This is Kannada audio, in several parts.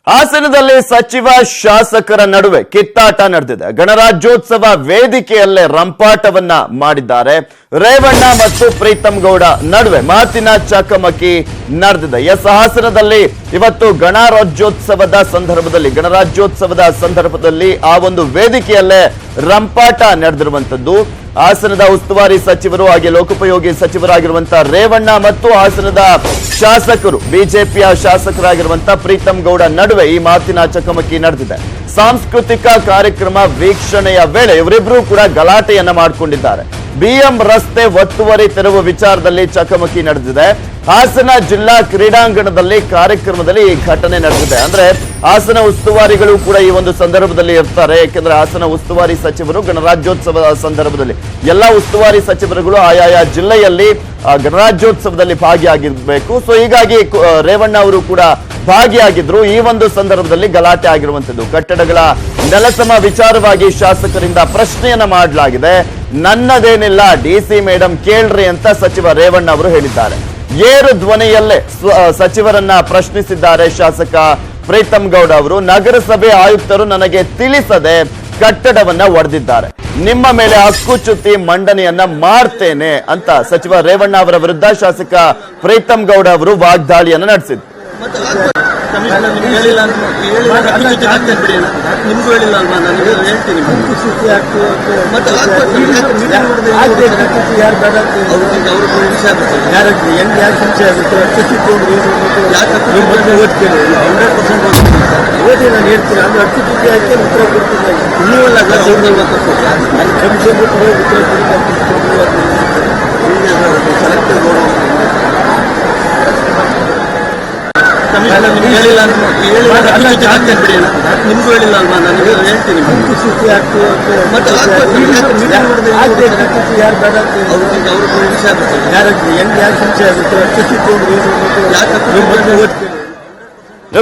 ಹಾಸನದಲ್ಲಿ ಸಚಿವ ಶಾಸಕರ ನಡುವೆ ಕಿತ್ತಾಟ ನಡೆದಿದೆ. ಗಣರಾಜ್ಯೋತ್ಸವ ವೇದಿಕೆಯಲ್ಲೇ ರಂಪಾಟವನ್ನ ಮಾಡಿದ್ದಾರೆ. ರೇವಣ್ಣ ಮತ್ತು ಪ್ರೀತಮ್ ಗೌಡ ನಡುವೆ ಮಾತಿನ ಚಕಮಕಿ ನಡೆದಿದೆ. ಹಾಸನದಲ್ಲಿ ಇವತ್ತು ಗಣರಾಜ್ಯೋತ್ಸವದ ಸಂದರ್ಭದಲ್ಲಿ ಆ ಒಂದು ವೇದಿಕೆಯಲ್ಲೇ ರಂಪಾಟ ನಡೆದಿರುವಂತದ್ದು. ಹಾಸನದ ಉಸ್ತುವಾರಿ ಸಚಿವರು ಹಾಗೆ ಲೋಕೋಪಯೋಗಿ ಸಚಿವರಾಗಿರುವಂತಹ ರೇವಣ್ಣ ಮತ್ತು ಹಾಸನದ ಶಾಸಕರು ಬಿಜೆಪಿಯ ಶಾಸಕರಾಗಿರುವಂತಹ ಪ್ರೀತಮ್ ಗೌಡ ನಡುವೆ ಈ ಮಾತಿನ ಚಕಮಕಿ ನಡೆದಿದೆ. ಸಾಂಸ್ಕೃತಿಕ ಕಾರ್ಯಕ್ರಮ ವೀಕ್ಷಣೆಯ ವೇಳೆ ಇವರಿಬ್ಬರು ಕೂಡ ಗಲಾಟೆಯನ್ನ ಮಾಡಿಕೊಂಡಿದ್ದಾರೆ. ಬಿಎಂ ರಸ್ತೆ ಒತ್ತುವರಿ ತೆರವು ವಿಚಾರದಲ್ಲಿ ಚಕಮಕಿ ನಡೆದಿದೆ. ಹಾಸನ ಜಿಲ್ಲಾ ಕ್ರೀಡಾಂಗಣದಲ್ಲಿ ಕಾರ್ಯಕ್ರಮದಲ್ಲಿ ಈ ಘಟನೆ ನಡೆದಿದೆ. ಅಂದ್ರೆ ಹಾಸನ ಉಸ್ತುವಾರಿಗಳು ಕೂಡ ಈ ಒಂದು ಸಂದರ್ಭದಲ್ಲಿ ಇರ್ತಾರೆ. ಯಾಕೆಂದ್ರೆ ಹಾಸನ ಉಸ್ತುವಾರಿ ಸಚಿವರು ಗಣರಾಜ್ಯೋತ್ಸವದ ಸಂದರ್ಭದಲ್ಲಿ ಎಲ್ಲಾ ಉಸ್ತುವಾರಿ ಸಚಿವರುಗಳು ಆಯಾಯ ಜಿಲ್ಲೆಯಲ್ಲಿ ಗಣರಾಜ್ಯೋತ್ಸವದಲ್ಲಿ ಭಾಗಿಯಾಗಿರ್ಬೇಕು. ಸೊ ಹೀಗಾಗಿ ರೇವಣ್ಣ ಅವರು ಕೂಡ ಭಾಗಿಯಾಗಿದ್ರು. ಈ ಒಂದು ಸಂದರ್ಭದಲ್ಲಿ ಗಲಾಟೆ ಆಗಿರುವಂತದ್ದು. ಕಟ್ಟಡಗಳ ನೆಲಸಮ ವಿಚಾರವಾಗಿ ಶಾಸಕರಿಂದ ಪ್ರಶ್ನೆಯನ್ನ ಮಾಡಲಾಗಿದೆ. ನನ್ನದೇನಿಲ್ಲ, ಡಿಸಿ ಮೇಡಮ್ ಕೇಳ್ರಿ ಅಂತ ಸಚಿವ ರೇವಣ್ಣ ಅವರು ಹೇಳಿದ್ದಾರೆ. ಏರು ಧ್ವನಿಯಲ್ಲೇ ಸಚಿವರನ್ನ ಪ್ರಶ್ನಿಸಿದ್ದಾರೆ ಶಾಸಕ ಪ್ರೀತಮ್ ಗೌಡ ಅವರು. ನಗರಸಭೆ ಆಯುಕ್ತರು ನನಗೆ ತಿಳಿಸದೆ ಕಟ್ಟಡವನ್ನ ಒಡೆದಿದ್ದಾರೆ, ನಿಮ್ಮ ಮೇಲೆ ಹಕ್ಕುಚ್ಯುತಿ ಮಂಡನೆಯನ್ನ ಮಾಡ್ತೇನೆ ಅಂತ ಸಚಿವ ರೇವಣ್ಣ ಅವರ ವಿರುದ್ಧ ಶಾಸಕ ಪ್ರೀತಮ್ ಗೌಡ ಅವರು ವಾಗ್ದಾಳಿಯನ್ನ ನಡೆಸಿದ್ರು.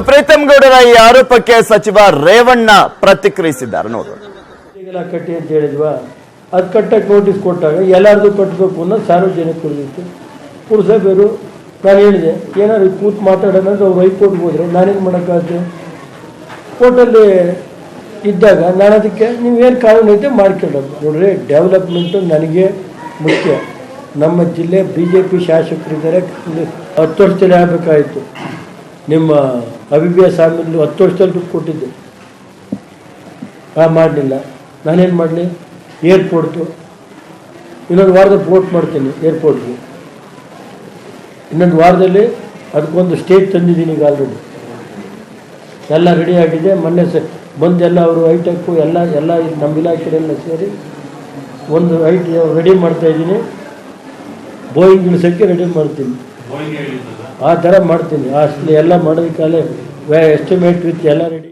ಪ್ರೀತಮ್ ಗೌಡರ ಈ ಆರೋಪಕ್ಕೆ ಸಚಿವ ರೇವಣ್ಣ ಪ್ರತಿಕ್ರಿಯಿಸಿದ್ದಾರೆ. ನೋಡೋಣ. ಕಟ್ಟಿ ಅಂತ ಹೇಳಿದ್ವಾ, ಅದು ಕಟ್ಟಕ್ಕೆ ನೋಟಿಸ್ ಕೊಟ್ಟಾಗ ಎಲ್ಲಾರ್ದು ಕಟ್ಟಬೇಕು ಅನ್ನೋದು ಸಾರ್ವಜನಿಕರಿಗಿತ್ತು. ಪುರಸಭೆಯವರು ನಾನು ಹೇಳಿದೆ, ಏನಾದ್ರು ಕೂತು ಮಾತಾಡೋಣ ಅಂದ್ರೆ ಅವ್ರು ಹೈಕೋರ್ಟ್ಗೆ ಹೋದ್ರೆ ನಾನೇನು ಮಾಡೋಕ್ಕಾಗುತ್ತೆ. ಕೋರ್ಟಲ್ಲಿ ಇದ್ದಾಗ ನಾನು ಅದಕ್ಕೆ ನೀವೇನು ಕಾನೂನು ಐತೆ ಮಾಡ್ಕೊಳ್ಳೋದು. ನೋಡ್ರಿ, ಡೆವಲಪ್ಮೆಂಟು ನನಗೆ ಮುಖ್ಯ. ನಮ್ಮ ಜಿಲ್ಲೆ BJP ಶಾಸಕರಿದ್ದಾರೆ. 10 ವರ್ಷದಲ್ಲಿ ಆಗಬೇಕಾಯಿತು. ನಿಮ್ಮ ಅಭಿವ್ಯಾಸ ಆಮೇಲೆ 10 ವರ್ಷದಲ್ಲಿ ದುಡ್ಡು ಕೊಟ್ಟಿದ್ದೆ, ಮಾಡಲಿಲ್ಲ. ನಾನೇನು ಮಾಡಲಿ? ಏರ್ಪೋರ್ಟು ಇನ್ನೊಂದು ವಾರದಲ್ಲಿ ಪೋರ್ಟ್ ಮಾಡ್ತೀನಿ. ಏರ್ಪೋರ್ಟ್ಗೆ ಇನ್ನೊಂದು ವಾರದಲ್ಲಿ ಅದಕ್ಕೊಂದು ಸ್ಟೇಜ್ ತಂದಿದ್ದೀನಿ. ಈಗ ಆಲ್ರೆಡಿ ಎಲ್ಲ ರೆಡಿ ಆಗಿದೆ. ಮೊನ್ನೆ ಬಂದೆಲ್ಲ ಅವರು ಹೈಟೆಕ್ಕು ಎಲ್ಲ ನಮ್ಮ ಇಲಾಖೆಯೆಲ್ಲ ಸೇರಿ ಒಂದು ರೆಡಿ ಮಾಡ್ತಾಯಿದ್ದೀನಿ. ಬೋಯಿಂಗ್ ಇಳಿಸೋಕ್ಕೆ ರೆಡಿ ಮಾಡ್ತೀನಿ. ಆ ಥರ ಮಾಡ್ತೀನಿ. ಅಷ್ಟು ಎಲ್ಲ ಮಾಡೋದಕ್ಕಾಲೆ ಎಸ್ಟಿಮೇಟ್ ವಿತ್ ಎಲ್ಲ ರೆಡಿ.